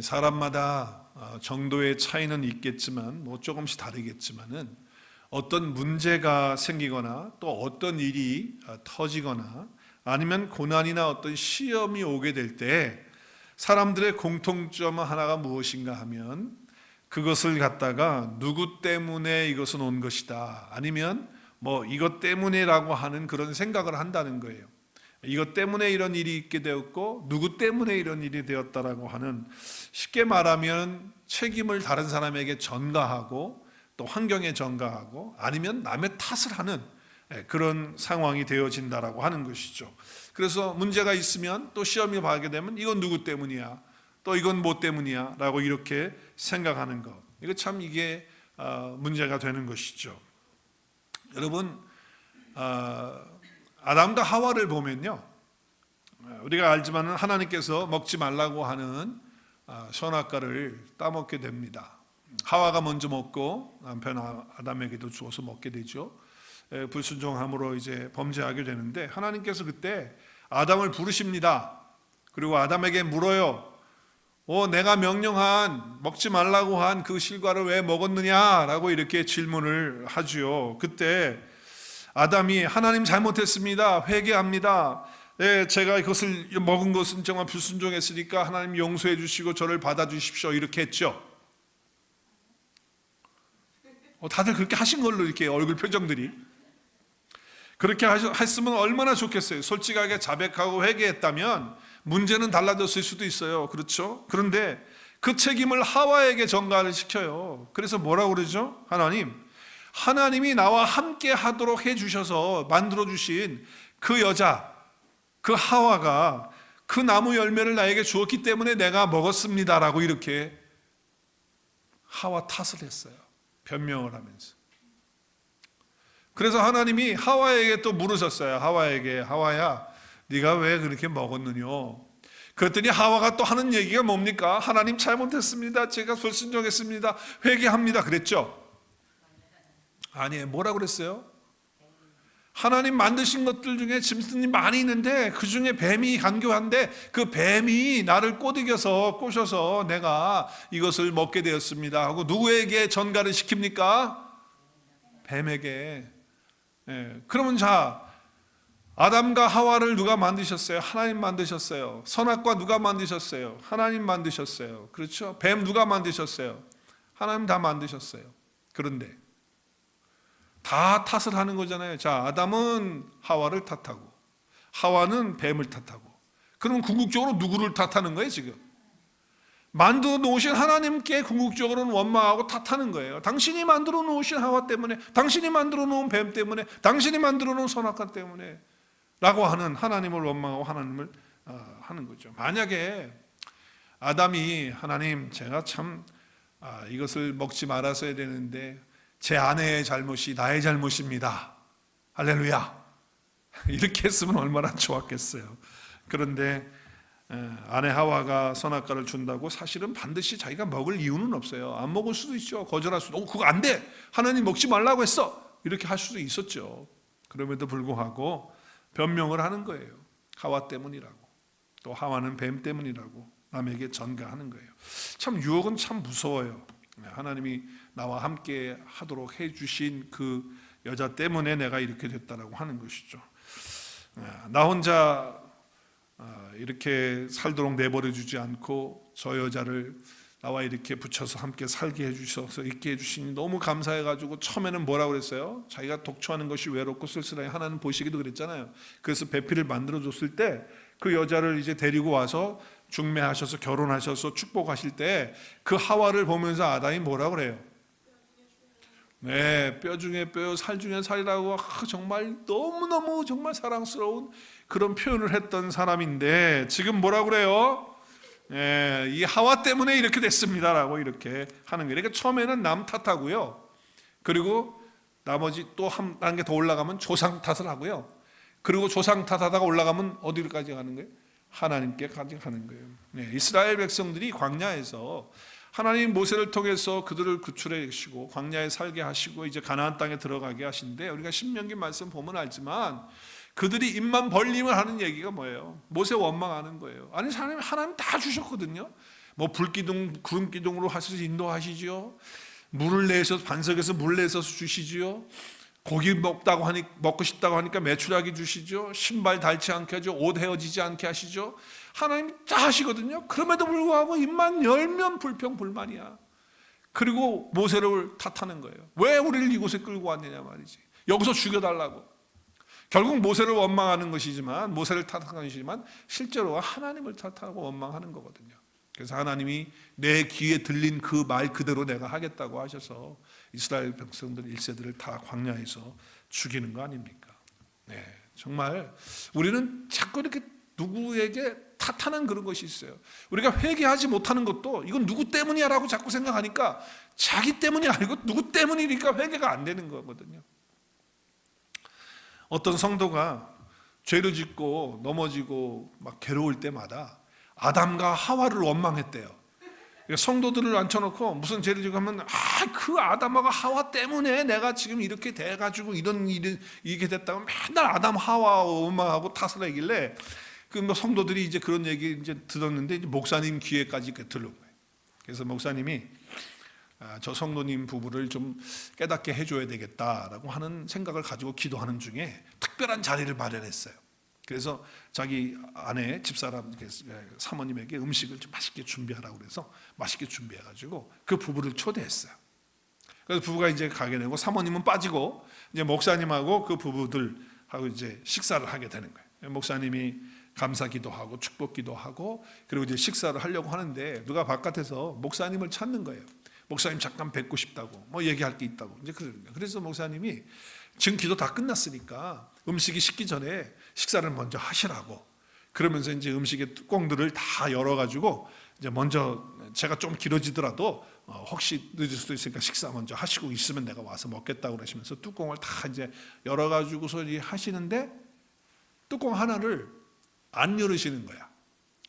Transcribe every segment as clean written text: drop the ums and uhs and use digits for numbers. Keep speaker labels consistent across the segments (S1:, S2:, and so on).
S1: 사람마다 정도의 차이는 있겠지만 조금씩 다르겠지만은 어떤 문제가 생기거나 또 어떤 일이 터지거나 아니면 고난이나 어떤 시험이 오게 될 때 사람들의 공통점 하나가 무엇인가 하면 그것을 갖다가 누구 때문에 이것은 온 것이다, 아니면 이것 때문에라고 하는 그런 생각을 한다는 거예요. 이것 때문에 이런 일이 있게 되었고 누구 때문에 이런 일이 되었다라고 하는, 쉽게 말하면 책임을 다른 사람에게 전가하고 또 환경에 전가하고 아니면 남의 탓을 하는 그런 상황이 되어진다라고 하는 것이죠. 그래서 문제가 있으면 또 시험이 가게 되면 이건 누구 때문이야, 또 이건 뭐 때문이야 라고 이렇게 생각하는 것, 이게 문제가 되는 것이죠. 여러분, 아담과 하와를 보면요, 우리가 알지만 하나님께서 먹지 말라고 하는 선악과를 따먹게 됩니다. 하와가 먼저 먹고 남편 아담에게도 주어서 먹게 되죠. 불순종함으로 이제 범죄하게 되는데, 하나님께서 그때 아담을 부르십니다. 그리고 아담에게 물어요. 내가 명령한, 먹지 말라고 한 그 실과를 왜 먹었느냐라고 이렇게 질문을 하죠. 그때 아담이 하나님 잘못했습니다, 회개합니다, 제가 이것을 먹은 것은 정말 불순종했으니까 하나님 용서해 주시고 저를 받아주십시오, 이렇게 했죠. 다들 그렇게 하신 걸로 이렇게 얼굴 표정들이, 그렇게 했으면 얼마나 좋겠어요. 솔직하게 자백하고 회개했다면 문제는 달라졌을 수도 있어요. 그렇죠? 그런데 그 책임을 하와에게 전가를 시켜요. 그래서 뭐라고 그러죠? 하나님이 나와 함께 하도록 해주셔서 만들어주신 그 여자, 그 하와가 그 나무 열매를 나에게 주었기 때문에 내가 먹었습니다라고 이렇게 하와 탓을 했어요. 변명을 하면서. 그래서 하나님이 하와에게 또 물으셨어요. 하와야, 네가 왜 그렇게 먹었느냐? 그랬더니 하와가 또 하는 얘기가 뭡니까? 하나님 잘못했습니다, 제가 불순종했습니다, 회개합니다, 그랬죠? 아니에요. 뭐라고 그랬어요? 하나님 만드신 것들 중에 짐승이 많이 있는데 그 중에 뱀이 간교한데 그 뱀이 나를 꼬셔서 내가 이것을 먹게 되었습니다 하고 누구에게 전가를 시킵니까? 뱀에게. 그러면 아담과 하와를 누가 만드셨어요? 하나님 만드셨어요. 선악과 누가 만드셨어요? 하나님 만드셨어요. 그렇죠? 뱀 누가 만드셨어요? 하나님 다 만드셨어요. 그런데 다 탓을 하는 거잖아요. 아담은 하와를 탓하고 하와는 뱀을 탓하고, 그러면 궁극적으로 누구를 탓하는 거예요? 지금 만들어 놓으신 하나님께 궁극적으로는 원망하고 탓하는 거예요. 당신이 만들어 놓으신 하와 때문에, 당신이 만들어 놓은 뱀 때문에, 당신이 만들어 놓은 선악과 때문에 라고 하는 하나님을 원망하고 하나님을 하는 거죠. 만약에 아담이 하나님, 제가 참 이것을 먹지 말았어야 되는데 제 아내의 잘못이 나의 잘못입니다, 할렐루야, 이렇게 했으면 얼마나 좋았겠어요. 그런데 아내 하와가 선악과를 준다고 사실은 반드시 자기가 먹을 이유는 없어요. 안 먹을 수도 있죠. 거절할 수도, 그거 안 돼, 하나님 먹지 말라고 했어, 이렇게 할 수도 있었죠. 그럼에도 불구하고 변명을 하는 거예요. 하와 때문이라고, 또 하와는 뱀 때문이라고 남에게 전가하는 거예요. 참 유혹은 참 무서워요. 하나님이 나와 함께 하도록 해주신 그 여자 때문에 내가 이렇게 됐다라고 하는 것이죠. 나 혼자 이렇게 살도록 내버려 주지 않고 저 여자를 나와 이렇게 붙여서 함께 살게 해주셔서 있게 해주시니 너무 감사해가지고, 처음에는 뭐라고 그랬어요? 자기가 독초하는 것이 외롭고 쓸쓸하니 하나님 보시기도 그랬잖아요. 그래서 배필을 만들어줬을 때 그 여자를 이제 데리고 와서 중매하셔서 결혼하셔서 축복하실 때 그 하와를 보면서 아담이 뭐라고 그래요? 뼈 중에 뼈, 살 중에 살이라고 정말 너무너무 정말 사랑스러운 그런 표현을 했던 사람인데, 지금 뭐라고 그래요? 이 하와 때문에 이렇게 됐습니다라고 이렇게 하는 거예요. 그러니까 처음에는 남 탓하고요, 그리고 나머지 또 한 단계 더 올라가면 조상 탓을 하고요, 그리고 조상 탓하다가 올라가면 어디까지 가는 거예요? 하나님께까지 가는 거예요. 이스라엘 백성들이 광야에서 하나님 모세를 통해서 그들을 구출해 주시고 광야에 살게 하시고 이제 가나안 땅에 들어가게 하신데, 우리가 신명기 말씀 보면 알지만 그들이 입만 벌림을 하는 얘기가 뭐예요? 모세 원망하는 거예요. 아니 하나님 다 주셨거든요. 뭐 불기둥, 구름기둥으로 하셔서 인도하시지요. 물을 내셔서 반석에서 물 내서 주시지요. 고기 먹고 싶다고 하니까 메추라기 주시죠. 신발 닳지 않게 하죠. 옷 헤어지지 않게 하시죠. 하나님 다 하시거든요. 그럼에도 불구하고 입만 열면 불평불만이야. 그리고 모세를 탓하는 거예요. 왜 우리를 이곳에 끌고 왔느냐 말이지. 여기서 죽여달라고. 결국 모세를 원망하는 것이지만, 모세를 탓하는 것이지만 실제로 하나님을 탓하고 원망하는 거거든요. 그래서 하나님이 내 귀에 들린 그 말 그대로 내가 하겠다고 하셔서 이스라엘 백성들 1세들을 다 광야에서 죽이는 거 아닙니까? 네, 정말 우리는 자꾸 이렇게 누구에게 탓하는 그런 것이 있어요. 우리가 회개하지 못하는 것도 이건 누구 때문이야 라고 자꾸 생각하니까 자기 때문이 아니고 누구 때문이니까 회개가 안 되는 거거든요. 어떤 성도가 죄를 짓고 넘어지고 막 괴로울 때마다 아담과 하와를 원망했대요. 성도들을 앉혀놓고 무슨 죄를 지고 하면 그 아담과 하와 때문에 내가 지금 이렇게 돼가지고 이런 일이 이게 됐다고 맨날 아담 하와 원망하고 탓을 하길래 그 뭐 성도들이 이제 그런 얘기 이제 들었는데 이제 목사님 귀에까지 들어온 거예요. 그래서 목사님이 저 성도님 부부를 좀 깨닫게 해줘야 되겠다라고 하는 생각을 가지고 기도하는 중에 특별한 자리를 마련했어요. 그래서 자기 아내 집사람 사모님에게 음식을 좀 맛있게 준비하라고 그래서 맛있게 준비해가지고 그 부부를 초대했어요. 그래서 부부가 이제 가게 되고 사모님은 빠지고 이제 목사님하고 그 부부들하고 이제 식사를 하게 되는 거예요. 목사님이 감사기도 하고 축복기도 하고 그리고 이제 식사를 하려고 하는데 누가 바깥에서 목사님을 찾는 거예요. 목사님 잠깐 뵙고 싶다고 뭐 얘기할 게 있다고 이제 그러는 거예요. 그래서 목사님이 지금 기도 다 끝났으니까 음식이 식기 전에 식사를 먼저 하시라고 그러면서 이제 음식의 뚜껑들을 다 열어가지고 이제 먼저 제가 좀 길어지더라도 혹시 늦을 수도 있으니까 식사 먼저 하시고 있으면 내가 와서 먹겠다고 그러시면서 뚜껑을 다 이제 열어가지고서 하시는데 뚜껑 하나를 안 열으시는 거야.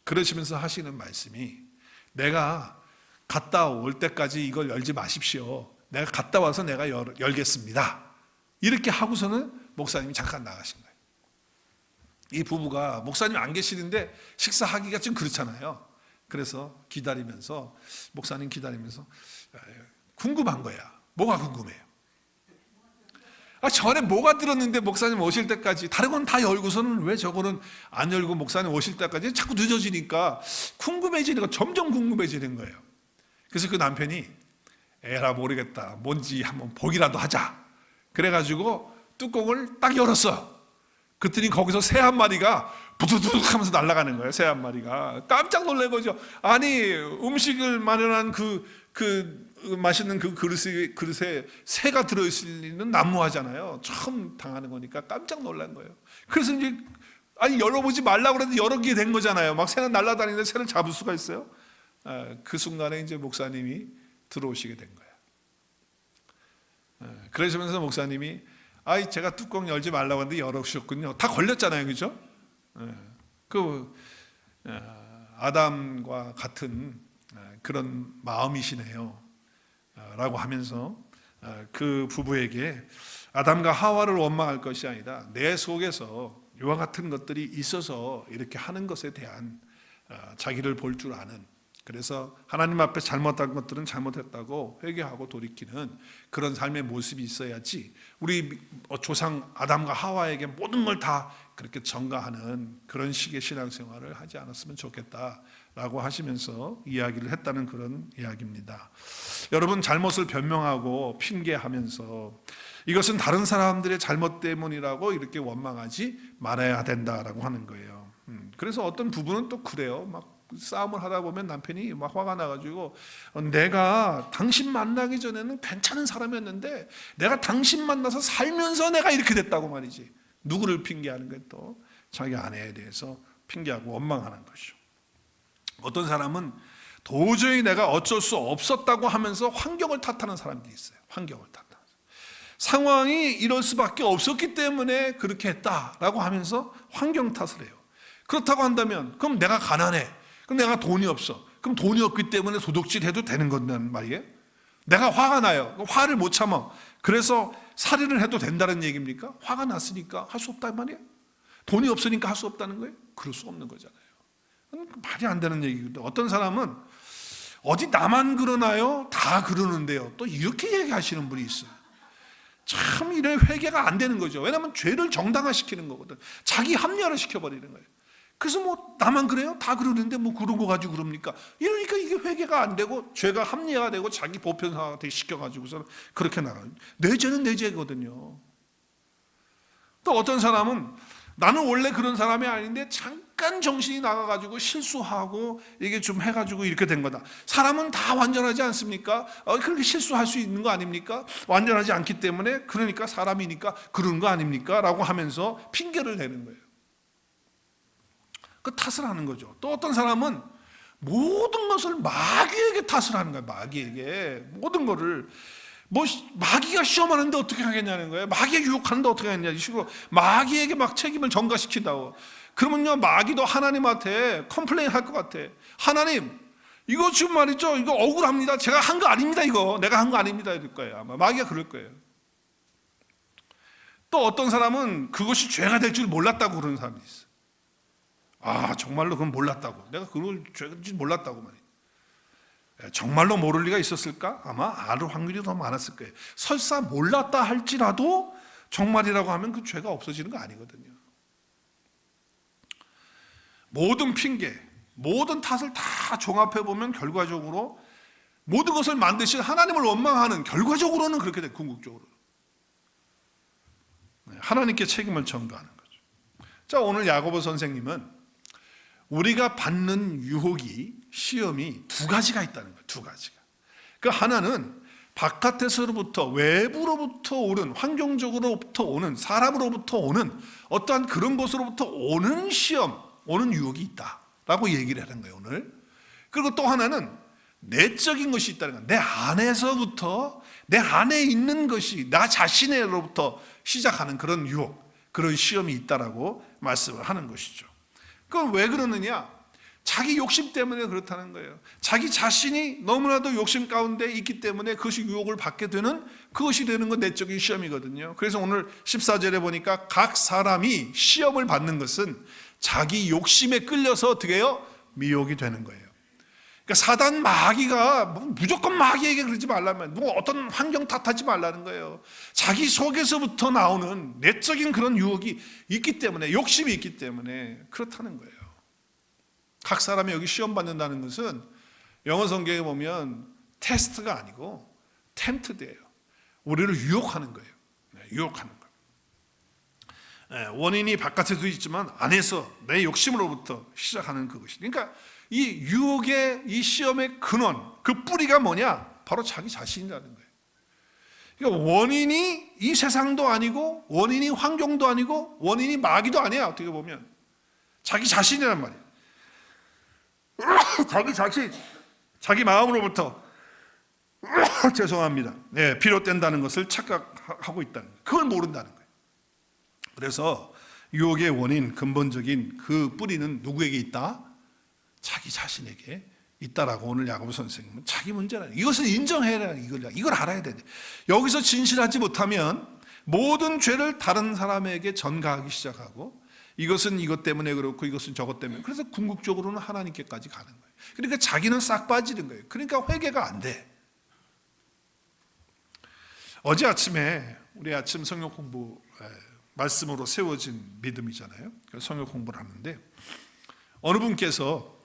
S1: 그러시면서 하시는 말씀이 내가 갔다 올 때까지 이걸 열지 마십시오. 내가 갔다 와서 내가 열겠습니다. 이렇게 하고서는 목사님이 잠깐 나가신 거예요. 이 부부가 목사님 안 계시는데 식사하기가 좀 그렇잖아요. 그래서 기다리면서 목사님 기다리면서 궁금한 거야. 뭐가 궁금해요? 전에 뭐가 들었는데 목사님 오실 때까지 다른 건 다 열고서는 왜 저거는 안 열고 목사님 오실 때까지 자꾸 늦어지니까 궁금해지는 거 점점 궁금해지는 거예요. 그래서 그 남편이 에라 모르겠다 뭔지 한번 보기라도 하자 그래가지고 뚜껑을 딱 열었어. 그랬더니 거기서 새 한 마리가 부두둑 하면서 날아가는 거예요. 새 한 마리가 깜짝 놀란 거죠. 아니 음식을 마련한 맛있는 그 그릇에 새가 들어있을 리는 난무하잖아요. 처음 당하는 거니까 깜짝 놀란 거예요. 그래서 이제 열어보지 말라고 그랬는데 열게 된 거잖아요. 막 새는 날아다니는데 새를 잡을 수가 있어요? 그 순간에 이제 목사님이 들어오시게 된 거예요. 그러시면서 목사님이 제가 뚜껑 열지 말라고 했는데 열어주셨군요. 다 걸렸잖아요, 그죠? 아담과 같은 그런 마음이시네요. 라고 하면서 그 부부에게 아담과 하와를 원망할 것이 아니라 내 속에서 이와 같은 것들이 있어서 이렇게 하는 것에 대한 자기를 볼 줄 아는 그래서 하나님 앞에 잘못한 것들은 잘못했다고 회개하고 돌이키는 그런 삶의 모습이 있어야지 우리 조상 아담과 하와에게 모든 걸 다 그렇게 전가하는 그런 식의 신앙생활을 하지 않았으면 좋겠다라고 하시면서 이야기를 했다는 그런 이야기입니다. 여러분 잘못을 변명하고 핑계하면서 이것은 다른 사람들의 잘못 때문이라고 이렇게 원망하지 말아야 된다라고 하는 거예요. 그래서 어떤 부부는 또 그래요. 막 싸움을 하다 보면 남편이 막 화가 나가지고 내가 당신 만나기 전에는 괜찮은 사람이었는데 내가 당신 만나서 살면서 내가 이렇게 됐다고 말이지. 누구를 핑계하는 게 또 자기 아내에 대해서 핑계하고 원망하는 것이죠. 어떤 사람은 도저히 내가 어쩔 수 없었다고 하면서 환경을 탓하는 사람들이 있어요. 환경을 탓하는 상황이 이럴 수밖에 없었기 때문에 그렇게 했다라고 하면서 환경 탓을 해요. 그렇다고 한다면 그럼 내가 가난해. 그럼 내가 돈이 없어. 그럼 돈이 없기 때문에 도둑질 해도 되는 건단 말이에요. 내가 화가 나요. 화를 못 참아. 그래서 살인을 해도 된다는 얘기입니까? 화가 났으니까 할 수 없단 말이에요. 돈이 없으니까 할 수 없다는 거예요? 그럴 수 없는 거잖아요. 말이 안 되는 얘기거든요. 어떤 사람은 어디 나만 그러나요? 다 그러는데요. 또 이렇게 얘기하시는 분이 있어요. 참 이런 회개가 안 되는 거죠. 왜냐하면 죄를 정당화시키는 거거든. 자기 합리화를 시켜버리는 거예요. 그래서 뭐 나만 그래요? 다 그러는데 뭐 그런 거 가지고 그럽니까? 이러니까 이게 회개가 안 되고 죄가 합리화가 되고 자기 보편화가 시켜가지고서 그렇게 나가요. 내 죄는 내 죄거든요. 또 어떤 사람은 나는 원래 그런 사람이 아닌데 잠깐 정신이 나가가지고 실수하고 이게 좀 해가지고 이렇게 된 거다. 사람은 다 완전하지 않습니까? 그렇게 실수할 수 있는 거 아닙니까? 완전하지 않기 때문에 그러니까 사람이니까 그런 거 아닙니까? 라고 하면서 핑계를 대는 거예요. 그 탓을 하는 거죠. 또 어떤 사람은 모든 것을 마귀에게 탓을 하는 거예요. 마귀에게 모든 거를 뭐 마귀가 시험하는데 어떻게 하겠냐는 거예요. 마귀가 유혹하는데 어떻게 하겠냐 이 식으로 마귀에게 막 책임을 전가시킨다고. 그러면요 마귀도 하나님한테 컴플레인 할 것 같아. 하나님 이거 지금 말이죠 이거 억울합니다. 제가 한 거 아닙니다. 이거 내가 한 거 아닙니다 이럴 거예요. 아마 마귀가 그럴 거예요. 또 어떤 사람은 그것이 죄가 될 줄 몰랐다고 그러는 사람이 있어요. 아 정말로 그건 몰랐다고. 내가 그걸 죄인지 몰랐다고 말이에요. 정말로 모를 리가 있었을까? 아마 알 확률이 더 많았을 거예요. 설사 몰랐다 할지라도 정말이라고 하면 그 죄가 없어지는 거 아니거든요. 모든 핑계, 모든 탓을 다 종합해 보면 결과적으로 모든 것을 만드신 하나님을 원망하는 결과적으로는 그렇게 돼. 궁극적으로 하나님께 책임을 전가하는 거죠. 자 오늘 야고보 선생님은 우리가 받는 유혹이 시험이 두 가지가 있다는 거예요. 두 가지가. 그 하나는 바깥에서로부터 외부로부터 오는 환경적으로부터 오는 사람으로부터 오는 어떠한 그런 것으로부터 오는 시험, 오는 유혹이 있다라고 얘기를 하는 거예요. 오늘. 그리고 또 하나는 내적인 것이 있다는 거예요. 내 안에서부터 내 안에 있는 것이 나 자신으로부터 시작하는 그런 유혹, 그런 시험이 있다라고 말씀을 하는 것이죠. 그건 왜 그러느냐? 자기 욕심 때문에 그렇다는 거예요. 자기 자신이 너무나도 욕심 가운데 있기 때문에 그것이 유혹을 받게 되는 그것이 되는 건 내적인 시험이거든요. 그래서 오늘 14절에 보니까 각 사람이 시험을 받는 것은 자기 욕심에 끌려서 어떻게 해요? 미혹이 되는 거예요. 그러니까 사단 마귀가 무조건 마귀에게 그러지 말라면 어떤 환경 탓하지 말라는 거예요. 자기 속에서부터 나오는 내적인 그런 유혹이 있기 때문에 욕심이 있기 때문에 그렇다는 거예요. 각 사람이 여기 시험 받는다는 것은 영어 성경에 보면 테스트가 아니고 템트드예요. 우리를 유혹하는 거예요. 유혹하는 거예요. 원인이 바깥에도 있지만 안에서 내 욕심으로부터 시작하는 그것이. 그러니까 이 유혹의 이 시험의 근원, 그 뿌리가 뭐냐? 바로 자기 자신이라는 거예요. 그러니까 원인이 이 세상도 아니고 원인이 환경도 아니고 원인이 마귀도 아니야. 어떻게 보면 자기 자신이란 말이에요. 자기 자신, 자기 마음으로부터 죄송합니다. 비롯된다는 것을 착각하고 있다는 거예요. 그걸 모른다는 거예요. 그래서 유혹의 원인, 근본적인 그 뿌리는 누구에게 있다? 자기 자신에게 있다라고 오늘 야고보 선생님은 자기 문제라는 이것을 인정해야 이걸 알아야 돼. 여기서 진실하지 못하면 모든 죄를 다른 사람에게 전가하기 시작하고 이것은 이것 때문에 그렇고 이것은 저것 때문에 그래서 궁극적으로는 하나님께까지 가는 거예요. 그러니까 자기는 싹 빠지는 거예요. 그러니까 회개가 안 돼. 어제 아침에 우리 아침 성경 공부 말씀으로 세워진 믿음이잖아요. 성경 공부를 하는데 어느 분께서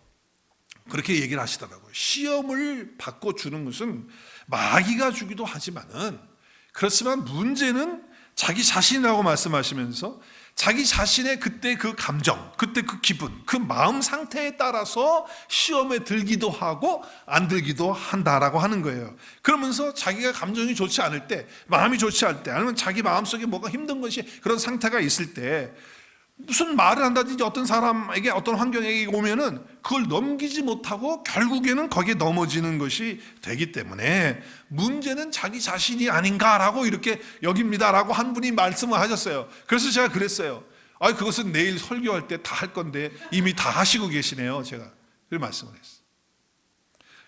S1: 그렇게 얘기를 하시더라고요. 시험을 받고 주는 것은 마귀가 주기도 하지만은 그렇지만 문제는 자기 자신이라고 말씀하시면서 자기 자신의 그때 그 감정, 그때 그 기분, 그 마음 상태에 따라서 시험에 들기도 하고 안 들기도 한다라고 하는 거예요. 그러면서 자기가 감정이 좋지 않을 때, 마음이 좋지 않을 때, 아니면 자기 마음속에 뭐가 힘든 것이 그런 상태가 있을 때 무슨 말을 한다든지 어떤 사람에게 어떤 환경에게 오면은 그걸 넘기지 못하고 결국에는 거기에 넘어지는 것이 되기 때문에 문제는 자기 자신이 아닌가라고 이렇게 여깁니다라고 한 분이 말씀을 하셨어요. 그래서 제가 그랬어요. 그것은 내일 설교할 때 다 할 건데 이미 다 하시고 계시네요. 제가 그 말씀을 했어요.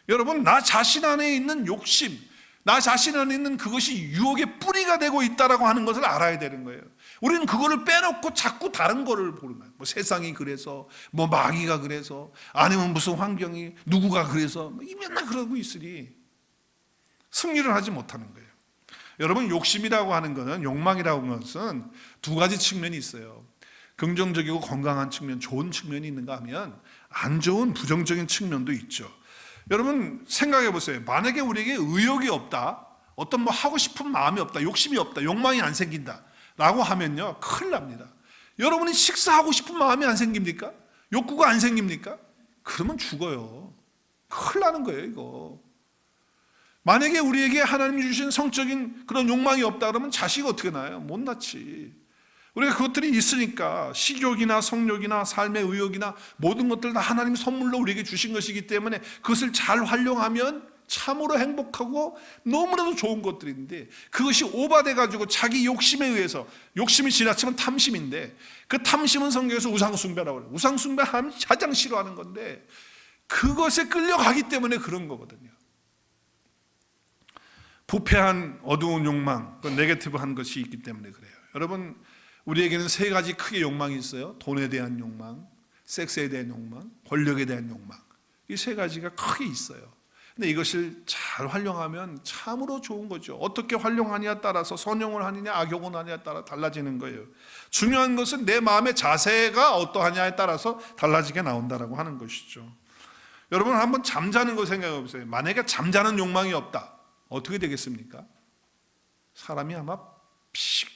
S1: 여러분, 나 자신 안에 있는 욕심, 나 자신 안에 있는 그것이 유혹의 뿌리가 되고 있다라고 하는 것을 알아야 되는 거예요. 우리는 그거를 빼놓고 자꾸 다른 거를 보는 거예요. 뭐 세상이 그래서, 뭐 마귀가 그래서, 아니면 무슨 환경이, 누구가 그래서, 뭐 맨날 그러고 있으니 승리를 하지 못하는 거예요. 여러분, 욕심이라고 하는 것은, 욕망이라고 하는 것은 두 가지 측면이 있어요. 긍정적이고 건강한 측면, 좋은 측면이 있는가 하면 안 좋은 부정적인 측면도 있죠. 여러분 생각해 보세요. 만약에 우리에게 의욕이 없다, 어떤 뭐 하고 싶은 마음이 없다, 욕심이 없다, 욕망이 안 생긴다 라고 하면요, 큰일 납니다. 여러분이 식사하고 싶은 마음이 안 생깁니까? 욕구가 안 생깁니까? 그러면 죽어요. 큰일 나는 거예요, 이거. 만약에 우리에게 하나님이 주신 성적인 그런 욕망이 없다 그러면 자식이 어떻게 나요? 못 낳지. 우리가 그것들이 있으니까 식욕이나 성욕이나 삶의 의욕이나 모든 것들 다 하나님 선물로 우리에게 주신 것이기 때문에 그것을 잘 활용하면 참으로 행복하고 너무나도 좋은 것들인데, 그것이 오버돼 가지고 자기 욕심에 의해서, 욕심이 지나치면 탐심인데, 그 탐심은 성경에서 우상숭배라고 그래요. 우상숭배하면 가장 싫어하는 건데 그것에 끌려가기 때문에 그런 거거든요. 부패한 어두운 욕망, 그 네거티브한 것이 있기 때문에 그래요. 여러분, 우리에게는 세 가지 크게 욕망이 있어요. 돈에 대한 욕망, 섹스에 대한 욕망, 권력에 대한 욕망. 이 세 가지가 크게 있어요. 근데 이것을 잘 활용하면 참으로 좋은 거죠. 어떻게 활용하느냐에 따라서 선용을 하느냐 악용을 하느냐에 따라 달라지는 거예요. 중요한 것은 내 마음의 자세가 어떠하냐에 따라서 달라지게 나온다라고 하는 것이죠. 여러분, 한번 잠자는 거 생각해 보세요. 만약에 잠자는 욕망이 없다, 어떻게 되겠습니까? 사람이 아마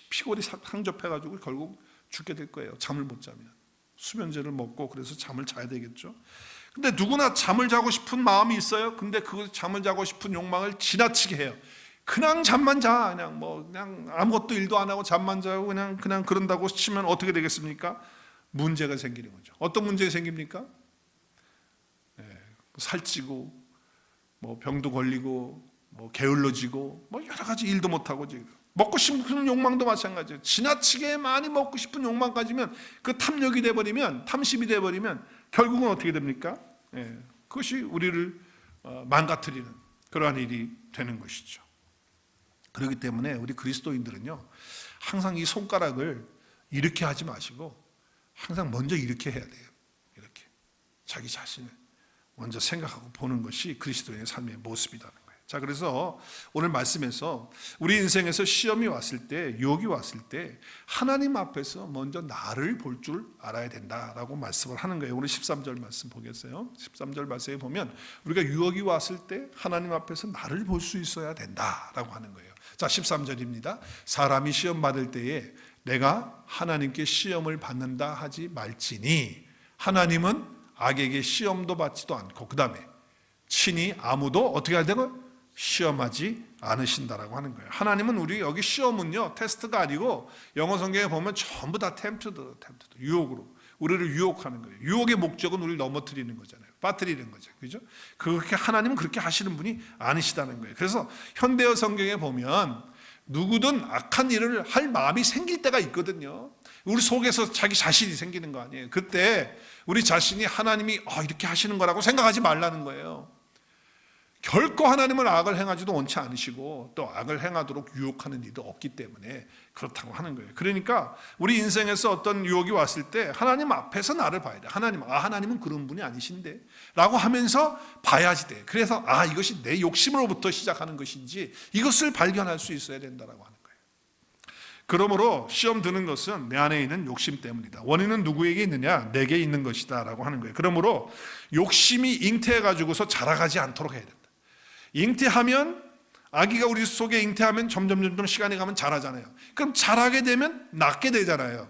S1: 피골이 상접해가지고 결국 죽게 될 거예요. 잠을 못 자면. 수면제를 먹고 그래서 잠을 자야 되겠죠. 근데 누구나 잠을 자고 싶은 마음이 있어요. 근데 그 잠을 자고 싶은 욕망을 지나치게 해요. 그냥 잠만 자. 그냥 아무것도 일도 안 하고 잠만 자고 그냥 그런다고 치면 어떻게 되겠습니까? 문제가 생기는 거죠. 어떤 문제가 생깁니까? 살찌고, 뭐 병도 걸리고, 뭐 게을러지고, 뭐 여러 가지 일도 못 하고 지금. 먹고 싶은 욕망도 마찬가지예요. 지나치게 많이 먹고 싶은 욕망 가지면 그 탐욕이 돼버리면, 탐심이 돼버리면 결국은 어떻게 됩니까? 그것이 우리를 망가뜨리는 그러한 일이 되는 것이죠. 그렇기 때문에 우리 그리스도인들은요, 항상 이 손가락을 이렇게 하지 마시고 항상 먼저 이렇게 해야 돼요. 이렇게 자기 자신을 먼저 생각하고 보는 것이 그리스도인의 삶의 모습이라는 거예요. 자, 그래서 오늘 말씀에서 우리 인생에서 시험이 왔을 때, 유혹이 왔을 때 하나님 앞에서 먼저 나를 볼 줄 알아야 된다라고 말씀을 하는 거예요. 오늘 13절 말씀 보겠어요. 13절 말씀에 보면 우리가 유혹이 왔을 때 하나님 앞에서 나를 볼 수 있어야 된다라고 하는 거예요. 자, 13절입니다. 사람이 시험 받을 때에 내가 하나님께 시험을 받는다 하지 말지니 하나님은 악에게 시험도 받지도 않고, 그 다음에 친히 아무도 어떻게 해야 되고 시험하지 않으신다라고 하는 거예요. 하나님은 우리 여기 시험은요, 테스트가 아니고 영어 성경에 보면 전부 다 템프트, 유혹으로 우리를 유혹하는 거예요. 유혹의 목적은 우리를 넘어뜨리는 거잖아요. 빠뜨리는 거죠. 그죠? 그렇게 하나님은 그렇게 하시는 분이 아니시다는 거예요. 그래서 현대어 성경에 보면 누구든 악한 일을 할 마음이 생길 때가 있거든요. 우리 속에서 자기 자신이 생기는 거 아니에요. 그때 우리 자신이 하나님이 이렇게 하시는 거라고 생각하지 말라는 거예요. 결코 하나님은 악을 행하지도 원치 않으시고 또 악을 행하도록 유혹하는 일도 없기 때문에 그렇다고 하는 거예요. 그러니까 우리 인생에서 어떤 유혹이 왔을 때 하나님 앞에서 나를 봐야 돼. 하나님은 그런 분이 아니신데 라고 하면서 봐야지 돼. 그래서 이것이 내 욕심으로부터 시작하는 것인지 이것을 발견할 수 있어야 된다라고 하는 거예요. 그러므로 시험 드는 것은 내 안에 있는 욕심 때문이다. 원인은 누구에게 있느냐? 내게 있는 것이다 라고 하는 거예요. 그러므로 욕심이 잉태해가지고서 자라가지 않도록 해야 된다. 잉태하면, 아기가 우리 속에 잉태하면 점점 시간이 가면 자라잖아요. 그럼 자라게 되면 낳게 되잖아요.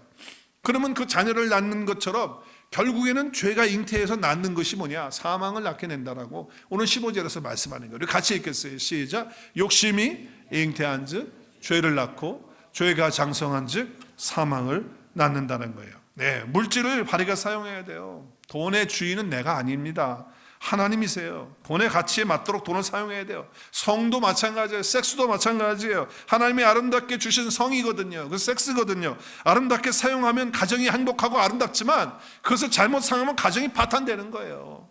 S1: 그러면 그 자녀를 낳는 것처럼 결국에는 죄가 잉태해서 낳는 것이 뭐냐? 사망을 낳게 된다라고 오늘 15절에서 말씀하는 거예요. 우리 같이 읽겠어요. 시작. 욕심이 잉태한 즉 죄를 낳고 죄가 장성한 즉 사망을 낳는다는 거예요. 네, 물질을 바르게 사용해야 돼요. 돈의 주인은 내가 아닙니다. 하나님이세요. 돈의 가치에 맞도록 돈을 사용해야 돼요. 성도 마찬가지예요. 섹스도 마찬가지예요. 하나님이 아름답게 주신 성이거든요. 그 섹스거든요. 아름답게 사용하면 가정이 행복하고 아름답지만 그것을 잘못 사용하면 가정이 파탄되는 거예요.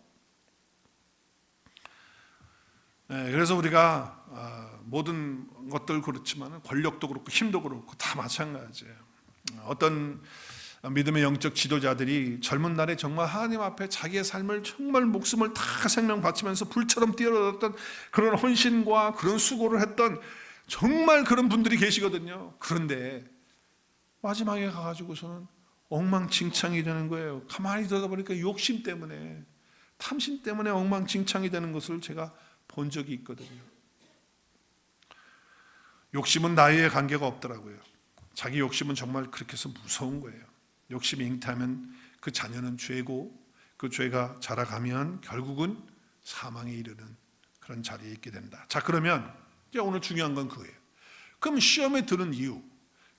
S1: 네, 그래서 우리가 모든 것들 그렇지만 권력도 그렇고 힘도 그렇고 다 마찬가지예요. 어떤 믿음의 영적 지도자들이 젊은 날에 정말 하나님 앞에 자기의 삶을 정말 목숨을 다 생명 바치면서 불처럼 뛰어들었던 그런 헌신과 그런 수고를 했던 정말 그런 분들이 계시거든요. 그런데 마지막에 가가지고서는 엉망진창이 되는 거예요. 가만히 들여다보니까 욕심 때문에, 탐심 때문에 엉망진창이 되는 것을 제가 본 적이 있거든요. 욕심은 나이에 관계가 없더라고요. 자기 욕심은 정말 그렇게 해서 무서운 거예요. 욕심이 잉태하면 그 자녀는 죄고, 그 죄가 자라가면 결국은 사망에 이르는 그런 자리에 있게 된다. 자, 그러면 이제 오늘 중요한 건 그거예요. 그럼 시험에 드는 이유,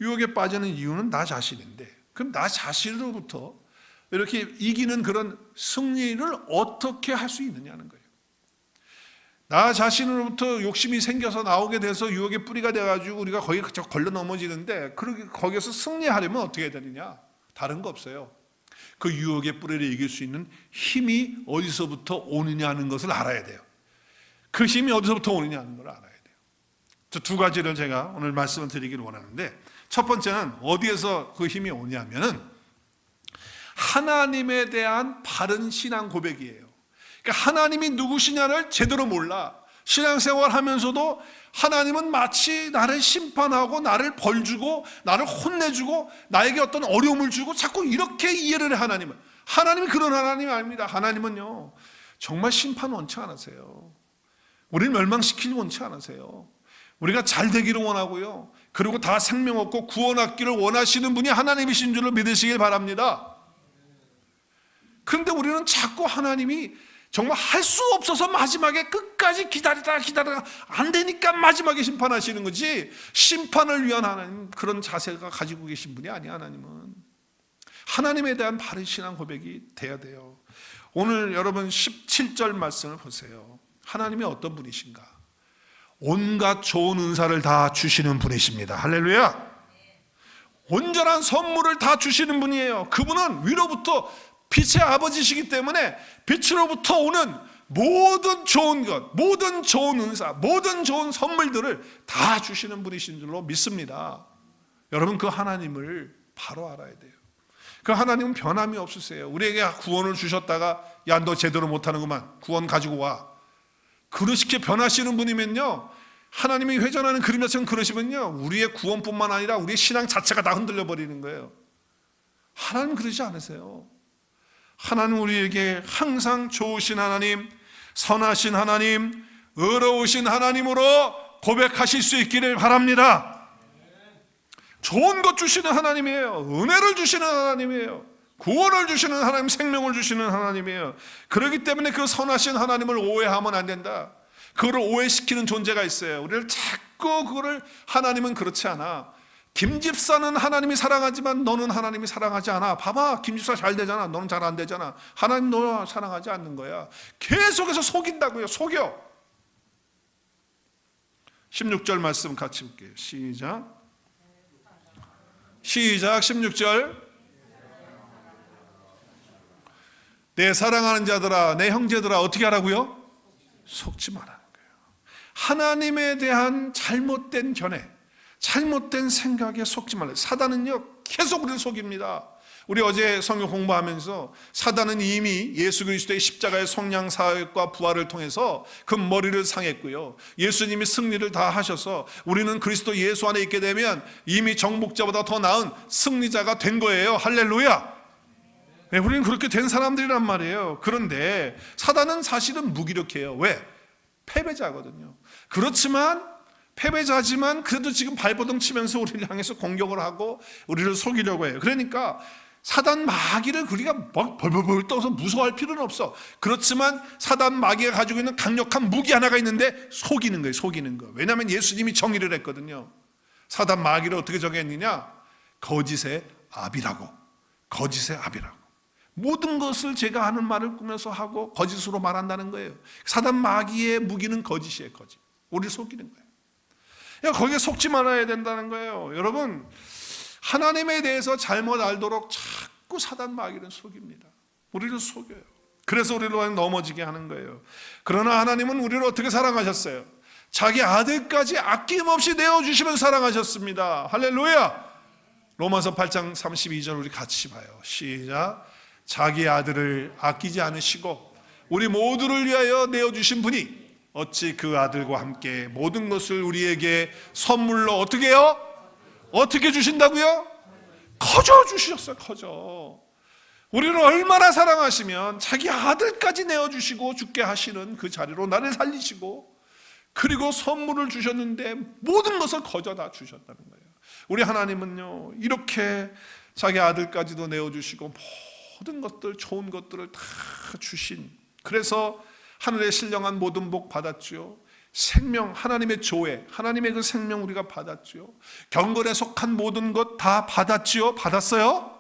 S1: 유혹에 빠지는 이유는 나 자신인데, 그럼 나 자신으로부터 이렇게 이기는 그런 승리를 어떻게 할 수 있느냐는 거예요. 나 자신으로부터 욕심이 생겨서 나오게 돼서 유혹의 뿌리가 돼가지고 우리가 거기에 걸려 넘어지는데, 거기에서 승리하려면 어떻게 해야 되느냐? 다른 거 없어요. 그 유혹의 뿌리를 이길 수 있는 힘이 어디서부터 오느냐는 것을 알아야 돼요. 그 힘이 어디서부터 오느냐는 걸 알아야 돼요. 저 두 가지를 제가 오늘 말씀을 드리기를 원하는데, 첫 번째는 어디에서 그 힘이 오냐면은 하나님에 대한 바른 신앙 고백이에요. 그러니까 하나님이 누구시냐를 제대로 몰라. 신앙생활 하면서도 하나님은 마치 나를 심판하고 나를 벌주고 나를 혼내주고 나에게 어떤 어려움을 주고 자꾸 이렇게 이해를 해. 하나님이 그런 하나님이 아닙니다. 하나님은요 정말 심판 원치 않으세요. 우리를 멸망시키지 원치 않으세요. 우리가 잘 되기를 원하고요, 그리고 다 생명 얻고 구원 얻기를 원하시는 분이 하나님이신 줄을 믿으시길 바랍니다. 그런데 우리는 자꾸 하나님이 정말 할 수 없어서 마지막에 끝까지 기다리다가 안 되니까 마지막에 심판하시는 거지, 심판을 위한 하나님 그런 자세가 가지고 계신 분이 아니야. 하나님은 하나님에 대한 바른 신앙 고백이 돼야 돼요. 오늘 여러분 17절 말씀을 보세요. 하나님이 어떤 분이신가? 온갖 좋은 은사를 다 주시는 분이십니다. 할렐루야. 온전한 선물을 다 주시는 분이에요. 그분은 위로부터 빛의 아버지시기 때문에 빛으로부터 오는 모든 좋은 것, 모든 좋은 은사, 모든 좋은 선물들을 다 주시는 분이신 줄로 믿습니다. 여러분 그 하나님을 바로 알아야 돼요. 그 하나님은 변함이 없으세요. 우리에게 구원을 주셨다가 야, 너 제대로 못하는구만, 구원 가지고 와, 그렇게 변하시는 분이면요, 하나님이 회전하는 그림자처럼 그러시면요, 우리의 구원뿐만 아니라 우리의 신앙 자체가 다 흔들려 버리는 거예요. 하나님 그러지 않으세요. 하나님 우리에게 항상 좋으신 하나님, 선하신 하나님, 의로우신 하나님으로 고백하실 수 있기를 바랍니다. 좋은 것 주시는 하나님이에요. 은혜를 주시는 하나님이에요. 구원을 주시는 하나님, 생명을 주시는 하나님이에요. 그렇기 때문에 그 선하신 하나님을 오해하면 안 된다. 그거를 오해시키는 존재가 있어요. 우리를 자꾸 그거를, 하나님은 그렇지 않아. 김집사는 하나님이 사랑하지만 너는 하나님이 사랑하지 않아. 봐봐, 김집사 잘 되잖아, 너는 잘 안 되잖아. 하나님 너 사랑하지 않는 거야. 계속해서 속인다고요. 속여. 16절 말씀 같이 볼게요. 시작 16절. 내 사랑하는 자들아, 내 형제들아, 어떻게 하라고요? 속지 말라는 거예요. 하나님에 대한 잘못된 견해, 잘못된 생각에 속지 말라요. 사단은요 계속 우리를 속입니다. 우리 어제 성경 공부하면서 사단은 이미 예수 그리스도의 십자가의 성량 사역과 부활을 통해서 그 머리를 상했고요, 예수님이 승리를 다 하셔서 우리는 그리스도 예수 안에 있게 되면 이미 정복자보다 더 나은 승리자가 된 거예요. 할렐루야. 네, 우리는 그렇게 된 사람들이란 말이에요. 그런데 사단은 사실은 무기력해요. 왜? 패배자거든요. 그렇지만 패배자지만 그래도 지금 발버둥 치면서 우리를 향해서 공격을 하고 우리를 속이려고 해요. 그러니까 사단 마귀를 우리가 막 벌벌벌 떠서 무서워할 필요는 없어. 그렇지만 사단 마귀가 가지고 있는 강력한 무기 하나가 있는데 속이는 거예요. 속이는 거. 왜냐하면 예수님이 정의를 했거든요. 사단 마귀를 어떻게 정했느냐? 거짓의 아비라고. 거짓의 아비라고. 모든 것을 제가 하는 말을 꾸며서 하고 거짓으로 말한다는 거예요. 사단 마귀의 무기는 거짓이에요. 거짓. 우리를 속이는 거예요. 거기에 속지 말아야 된다는 거예요. 여러분, 하나님에 대해서 잘못 알도록 자꾸 사단 마귀는 속입니다. 우리를 속여요. 그래서 우리를 넘어지게 하는 거예요. 그러나 하나님은 우리를 어떻게 사랑하셨어요? 자기 아들까지 아낌없이 내어주시면 사랑하셨습니다. 할렐루야. 로마서 8장 32절 우리 같이 봐요. 시작. 자기 아들을 아끼지 않으시고 우리 모두를 위하여 내어주신 분이 어찌 그 아들과 함께 모든 것을 우리에게 선물로 어떻게 해요? 어떻게 주신다고요? 커져 주셨어요. 커져. 우리를 얼마나 사랑하시면 자기 아들까지 내어주시고 죽게 하시는 그 자리로 나를 살리시고 그리고 선물을 주셨는데 모든 것을 거저 다 주셨다는 거예요. 우리 하나님은요 이렇게 자기 아들까지도 내어주시고 모든 것들 좋은 것들을 다 주신, 그래서 하늘에 신령한 모든 복 받았죠. 생명, 하나님의 조회, 하나님의 그 생명 우리가 받았죠. 경건에 속한 모든 것 다 받았지요. 받았어요?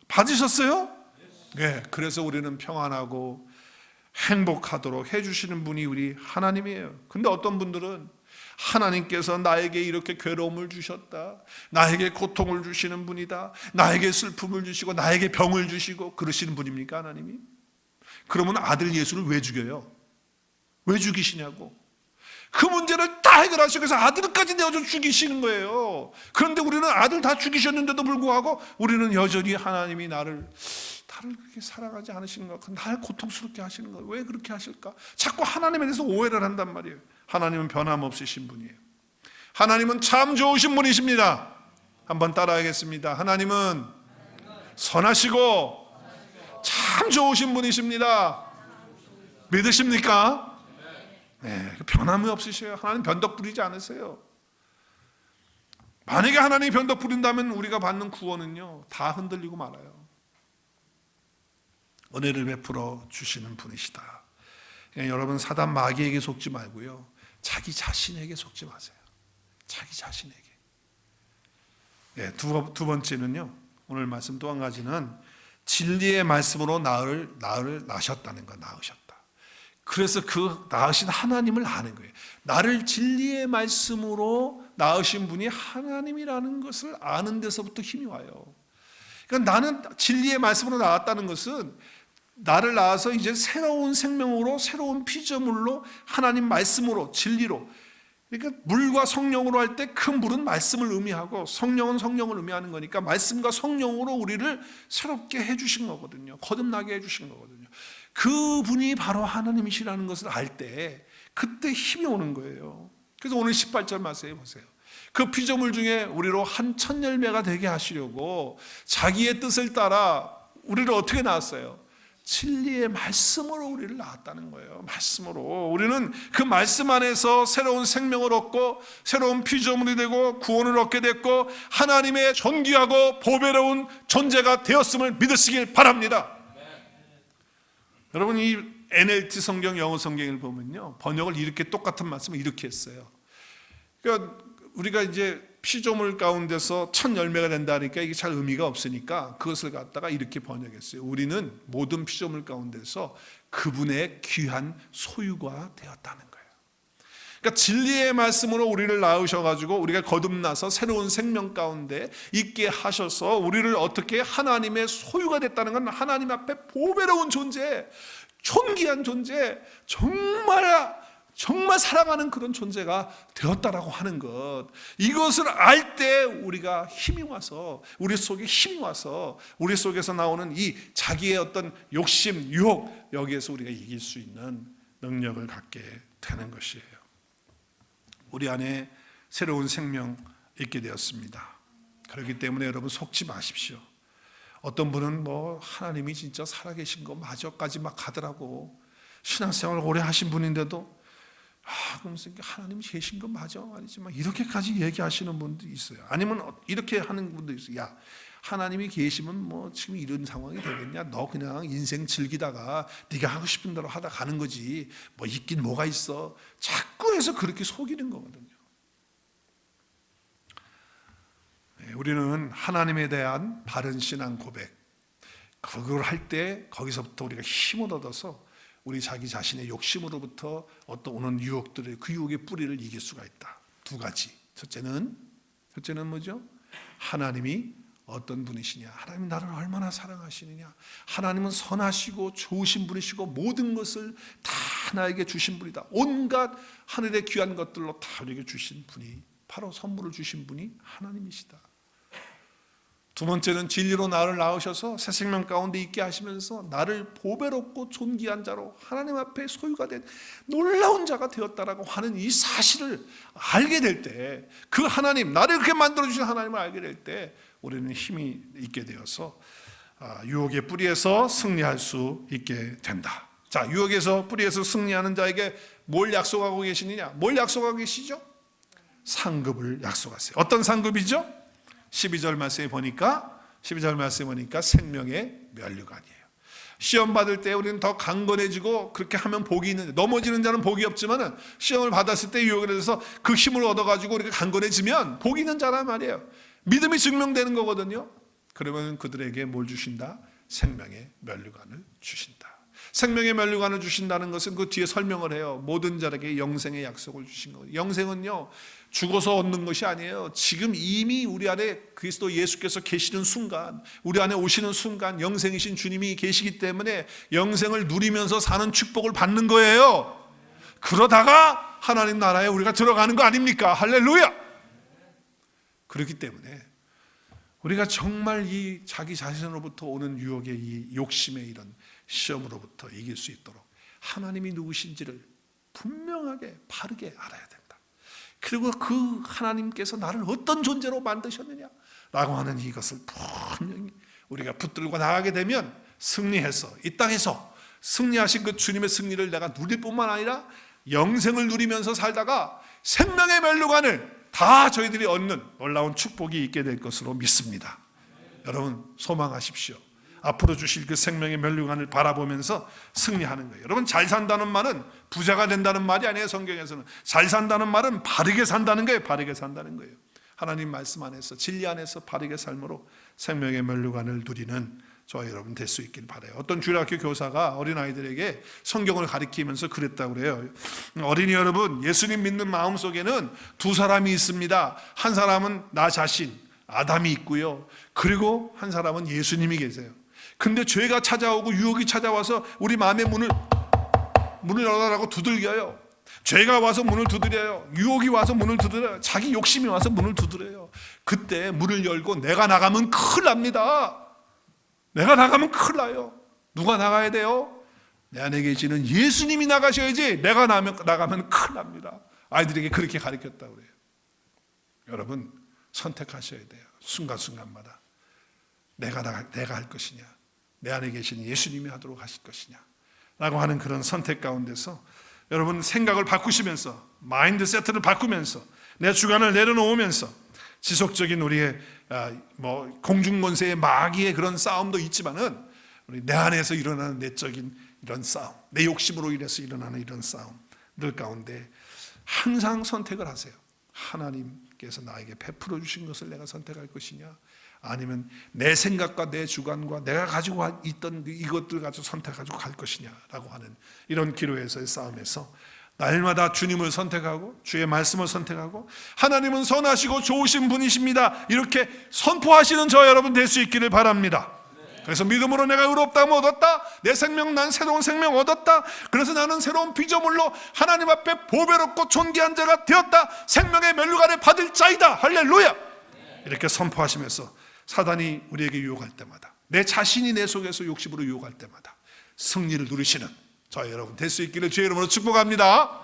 S1: 받으셨어요? 네, 그래서 우리는 평안하고 행복하도록 해주시는 분이 우리 하나님이에요. 근데 어떤 분들은 하나님께서 나에게 이렇게 괴로움을 주셨다, 나에게 고통을 주시는 분이다, 나에게 슬픔을 주시고 나에게 병을 주시고 그러시는 분입니까 하나님이? 그러면 아들 예수를 왜 죽여요? 왜 죽이시냐고. 그 문제를 다 해결하시기 위해서 아들까지 내어줘 죽이시는 거예요. 그런데 우리는 아들 다 죽이셨는데도 불구하고 우리는 여전히 하나님이 나를 그렇게 사랑하지 않으시는 것, 나를 고통스럽게 하시는 것, 왜 그렇게 하실까? 자꾸 하나님에 대해서 오해를 한단 말이에요. 하나님은 변함없으신 분이에요. 하나님은 참 좋으신 분이십니다. 한번 따라하겠습니다. 하나님은 선하시고 참 좋으신 분이십니다. 믿으십니까? 네, 변함이 없으셔요. 하나님 변덕 부리지 않으세요. 만약에 하나님이 변덕 부린다면 우리가 받는 구원은요 다 흔들리고 말아요. 은혜를 베풀어 주시는 분이시다. 여러분, 사단 마귀에게 속지 말고요 자기 자신에게 속지 마세요. 자기 자신에게. 네, 두 번째는요, 오늘 말씀 또 한 가지는 진리의 말씀으로 나를 낳으셨다는 거. 낳으셨다. 그래서 그 낳으신 하나님을 아는 거예요. 나를 진리의 말씀으로 낳으신 분이 하나님이라는 것을 아는 데서부터 힘이 와요. 그러니까 나는 진리의 말씀으로 낳았다는 것은 나를 낳아서 이제 새로운 생명으로, 새로운 피조물로, 하나님 말씀으로, 진리로. 그러니까 물과 성령으로 할 때 그 물은 말씀을 의미하고 성령은 성령을 의미하는 거니까 말씀과 성령으로 우리를 새롭게 해주신 거거든요. 거듭나게 해주신 거거든요. 그분이 바로 하나님이시라는 것을 알 때 그때 힘이 오는 거예요. 그래서 오늘 18절 말씀해 보세요. 그 피조물 중에 우리로 한 첫 열매가 되게 하시려고 자기의 뜻을 따라 우리를 어떻게 낳았어요? 진리의 말씀으로 우리를 낳았다는 거예요. 말씀으로 우리는 그 말씀 안에서 새로운 생명을 얻고 새로운 피조물이 되고 구원을 얻게 됐고 하나님의 존귀하고 보배로운 존재가 되었음을 믿으시길 바랍니다. 여러분, 이 NLT 성경, 영어 성경을 보면요 번역을 이렇게 똑같은 말씀을 이렇게 했어요. 그러니까 우리가 이제 피조물 가운데서 첫 열매가 된다니까 이게 잘 의미가 없으니까 그것을 갖다가 이렇게 번역했어요. 우리는 모든 피조물 가운데서 그분의 귀한 소유가 되었다는 거예요. 그러니까 진리의 말씀으로 우리를 낳으셔가지고 우리가 거듭나서 새로운 생명 가운데 있게 하셔서 우리를 어떻게 하나님의 소유가 됐다는 건 하나님 앞에 보배로운 존재, 존귀한 존재, 정말 사랑하는 그런 존재가 되었다라고 하는 것, 이것을 알 때 우리가 힘이 와서, 우리 속에 힘이 와서 우리 속에서 나오는 이 자기의 어떤 욕심, 유혹, 여기에서 우리가 이길 수 있는 능력을 갖게 되는 것이에요. 우리 안에 새로운 생명 있게 되었습니다. 그렇기 때문에 여러분 속지 마십시오. 어떤 분은 하나님이 진짜 살아계신 거 맞아까지 막 가더라고. 신앙생활 오래 하신 분인데도 그러면서 하나님이 계신 거 맞아 아니지 막 이렇게까지 얘기하시는 분도 있어요. 아니면 이렇게 하는 분도 있어요. 야, 하나님이 계시면 지금 이런 상황이 되겠냐? 너 그냥 인생 즐기다가 네가 하고 싶은 대로 하다 가는 거지 있긴 뭐가 있어. 자꾸 해서 그렇게 속이는 거거든요. 우리는 하나님에 대한 바른 신앙 고백, 그걸 할 때 거기서부터 우리가 힘을 얻어서 우리 자기 자신의 욕심으로부터 어떤 오는 유혹들을, 그 유혹의 뿌리를 이길 수가 있다. 두 가지. 첫째는 뭐죠? 하나님이 어떤 분이시냐, 하나님이 나를 얼마나 사랑하시느냐, 하나님은 선하시고 좋으신 분이시고 모든 것을 다 나에게 주신 분이다. 온갖 하늘의 귀한 것들로 다 우리에게 주신 분이, 바로 선물을 주신 분이 하나님이시다. 두 번째는 진리로 나를 낳으셔서 새 생명 가운데 있게 하시면서 나를 보배롭고 존귀한 자로 하나님 앞에 소유가 된 놀라운 자가 되었다라고 하는 이 사실을 알게 될 때, 그 하나님, 나를 그렇게 만들어주신 하나님을 알게 될 때 우리는 힘이 있게 되어서 유혹의 뿌리에서 승리할 수 있게 된다. 자, 유혹에서 뿌리에서 승리하는 자에게 뭘 약속하고 계시느냐? 뭘 약속하고 계시죠? 상급을 약속하세요. 어떤 상급이죠? 12절 말씀에 보니까 생명의 면류관이에요. 시험 받을 때 우리는 더 강건해지고 그렇게 하면 복이 있는데, 넘어지는 자는 복이 없지만 시험을 받았을 때 유혹에 대해서 그 힘을 얻어가지고 우리가 강건해지면 복이 있는 자란 말이에요. 믿음이 증명되는 거거든요. 그러면 그들에게 뭘 주신다? 생명의 면류관을 주신다. 생명의 면류관을 주신다는 것은 그 뒤에 설명을 해요. 모든 자에게 영생의 약속을 주신 거예요. 영생은요, 죽어서 얻는 것이 아니에요. 지금 이미 우리 안에 그리스도 예수께서 계시는 순간, 우리 안에 오시는 순간 영생이신 주님이 계시기 때문에 영생을 누리면서 사는 축복을 받는 거예요. 그러다가 하나님 나라에 우리가 들어가는 거 아닙니까? 할렐루야! 그렇기 때문에 우리가 정말 이 자기 자신으로부터 오는 유혹의 이 욕심의 이런 시험으로부터 이길 수 있도록 하나님이 누구신지를 분명하게 바르게 알아야 된다. 그리고 그 하나님께서 나를 어떤 존재로 만드셨느냐라고 하는 이것을 분명히 우리가 붙들고 나가게 되면 승리해서 이 땅에서 승리하신 그 주님의 승리를 내가 누릴 뿐만 아니라 영생을 누리면서 살다가 생명의 면류관을 다 저희들이 얻는 놀라운 축복이 있게 될 것으로 믿습니다. 여러분 소망하십시오. 앞으로 주실 그 생명의 면류관을 바라보면서 승리하는 거예요. 여러분, 잘 산다는 말은 부자가 된다는 말이 아니에요. 성경에서는 잘 산다는 말은 바르게 산다는 거예요. 바르게 산다는 거예요. 하나님 말씀 안에서, 진리 안에서 바르게 삶으로 생명의 면류관을 누리는 저와 여러분 될 수 있길 바라요. 어떤 주일학교 교사가 어린아이들에게 성경을 가르치면서 그랬다고 그래요. 어린이 여러분, 예수님 믿는 마음속에는 두 사람이 있습니다. 한 사람은 나 자신 아담이 있고요, 그리고 한 사람은 예수님이 계세요. 근데 죄가 찾아오고 유혹이 찾아와서 우리 마음의 문을 열어라고 두들겨요. 죄가 와서 문을 두드려요. 유혹이 와서 문을 두드려요. 자기 욕심이 와서 문을 두드려요. 그때 문을 열고 내가 나가면 큰일 납니다. 내가 나가면 큰일 나요. 누가 나가야 돼요? 내 안에 계시는 예수님이 나가셔야지 내가 나가면 큰일 납니다. 아이들에게 그렇게 가르쳤다고 그래요. 여러분 선택하셔야 돼요. 순간순간마다 내가 할 것이냐, 내 안에 계시는 예수님이 하도록 하실 것이냐 라고 하는 그런 선택 가운데서 여러분 생각을 바꾸시면서, 마인드 세트를 바꾸면서, 내 주관을 내려놓으면서 지속적인 우리의 공중권세의 마귀의 그런 싸움도 있지만은 우리 내 안에서 일어나는 내적인 이런 싸움, 내 욕심으로 인해서 일어나는 이런 싸움들 가운데 항상 선택을 하세요. 하나님께서 나에게 베풀어 주신 것을 내가 선택할 것이냐, 아니면 내 생각과 내 주관과 내가 가지고 있던 이것들 가지고 선택하고 갈 것이냐라고 하는 이런 기로에서의 싸움에서 날마다 주님을 선택하고 주의 말씀을 선택하고 하나님은 선하시고 좋으신 분이십니다 이렇게 선포하시는 저 여러분 될 수 있기를 바랍니다. 그래서 믿음으로 내가 의롭다함을 얻었다, 내 생명, 난 새로운 생명 얻었다, 그래서 나는 새로운 피조물로 하나님 앞에 보배롭고 존귀한 자가 되었다, 생명의 면류관을 받을 자이다, 할렐루야. 이렇게 선포하시면서 사단이 우리에게 유혹할 때마다, 내 자신이 내 속에서 욕심으로 유혹할 때마다 승리를 누리시는 저 여러분 될 수 있기를 주의 이름으로 축복합니다.